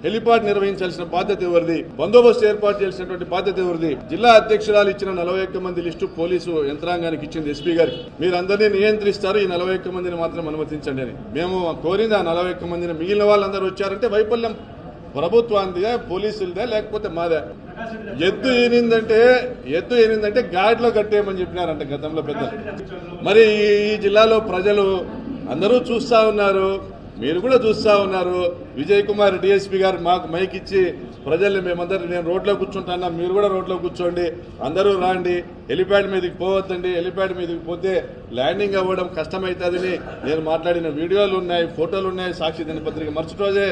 Helipad నిర్వహించాల్సిన బాధ్యత ఎవరిది, బందోబస్తు ఏర్పాటు చేయాల్సినటువంటి బాధ్యత ఎవరిది? జిల్లా అధ్యక్షురాలు ఇచ్చిన 41 మంది లిస్టు పోలీసు యంత్రాంగానికి ఇచ్చింది ఎస్పీ గారికి. మీరు అందరినీ నియంత్రిస్తారు, ఈ 41 మందిని మాత్రం అనుమతించండి అని. మేము కోరింది ఆ 41 మందిని. మిగిలిన వాళ్ళందరూ వచ్చారంటే వైఫల్యం ప్రభుత్వానిదే, పోలీసులదే, లేకపోతే మాదే. ఎద్దు ఏనిందంటే గాడిలో కట్టేయమని చెప్పినారంట గతంలో పెద్దలు. మరి ఈ జిల్లాలో ప్రజలు అందరూ చూస్తా ఉన్నారు, మీరు కూడా చూస్తా ఉన్నారు. విజయ్ కుమార్ డిఎస్పీ గారు మాకు మైక్ ఇచ్చి ప్రజల్ని మేమందరూ, నేను రోడ్లో కూర్చుంటాను, మీరు కూడా రోడ్లో కూర్చోండి, అందరూ రాండి, హెలిప్యాడ్ మీదకి పోవద్దండి, హెలిప్యాడ్ మీదకి పోతే ల్యాండింగ్ అవ్వడం కష్టమవుతుందని నేను మాట్లాడిన వీడియోలు ఉన్నాయి, ఫోటోలు ఉన్నాయి. సాక్షి దినపత్రిక మరుసటి రోజే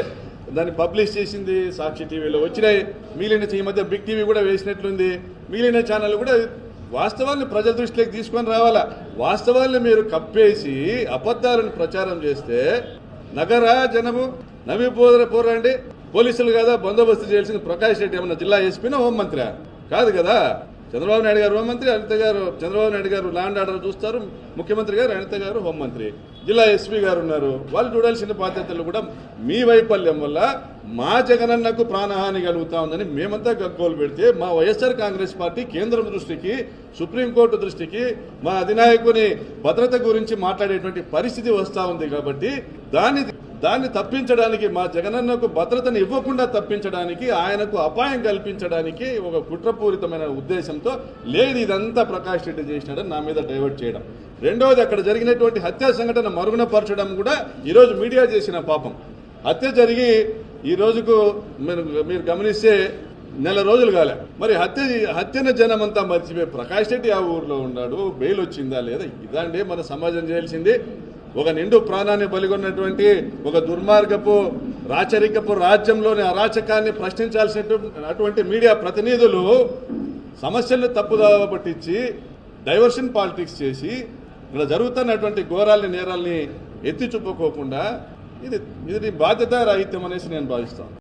దాన్ని పబ్లిష్ చేసింది, సాక్షి టీవీలో వచ్చినాయి. మిగిలిన ఈ మధ్య బిగ్ టీవీ కూడా వేసినట్లుంది. మిగిలిన ఛానల్ కూడా వాస్తవాన్ని ప్రజల దృష్టిలోకి తీసుకొని రావాలా. వాస్తవాన్ని మీరు కప్పేసి అబద్ధాలను ప్రచారం చేస్తే నగర జనము నవ్విపోరండి. పోలీసులు కదా బందోబస్తు చేయాల్సిన ప్రకాష్ రెడ్డి ఏమన్నా జిల్లా ఎస్పీనా హోంమంత్రి కాదు కదా. చంద్రబాబు నాయుడు గారు హోంమంత్రి, అనిత గారు, చంద్రబాబు నాయుడు గారు ల్యాండ్ ఆర్డర్ చూస్తారు, ముఖ్యమంత్రి గారు అనిత గారు హోంమంత్రి, జిల్లా ఎస్పీ గారు ఉన్నారు. వాళ్ళు చూడాల్సిన బాధ్యతలు కూడా మీ వైఫల్యం వల్ల మా జగనన్నకు ప్రాణహాని కలుగుతా ఉందని మేమంతా గగ్గోలు పెడితే మా వైఎస్ఆర్ కాంగ్రెస్ పార్టీ కేంద్రం దృష్టికి, సుప్రీంకోర్టు దృష్టికి మా అధినాయకుని భద్రత గురించి మాట్లాడేటువంటి పరిస్థితి వస్తూ ఉంది. కాబట్టి దాన్ని తప్పించడానికి, మా జగనన్నకు భద్రతను ఇవ్వకుండా తప్పించడానికి, ఆయనకు అపాయం కల్పించడానికి ఒక కుట్రపూరితమైన ఉద్దేశంతో లేదు, ఇదంతా ప్రకాష్ రెడ్డి చేసినాడని నా మీద డైవర్ట్ చేయడం. రెండవది, అక్కడ జరిగినటువంటి హత్యా సంఘటన మరుగునపరచడం కూడా ఈరోజు మీడియా చేసిన పాపం. హత్య జరిగి ఈ రోజుకు మీరు గమనిస్తే నెల రోజులు కాలే. మరి హత్యన జనం అంతా మర్చిపోయి ప్రకాష్ రెడ్డి ఆ ఊర్లో ఉన్నాడు, బెయిల్ వచ్చిందా లేదా? ఇదండి మన సమాజం చేయాల్సింది. ఒక నిండు ప్రాణాన్ని బలిగొన్నటువంటి ఒక దుర్మార్గపు రాచరికపు రాజ్యంలోని అరాచకాన్ని ప్రశ్నించాల్సినటువంటి మీడియా ప్రతినిధులు సమస్యలను తప్పుదావ పట్టించి డైవర్షన్ పాలిటిక్స్ చేసి ఇలా జరుగుతున్నటువంటి ఘోరాల్ని, నేరాల్ని ఎత్తి చూపుకోకుండా ఇది బాధ్యత రాహిత్యం అనేసి నేను భావిస్తాను.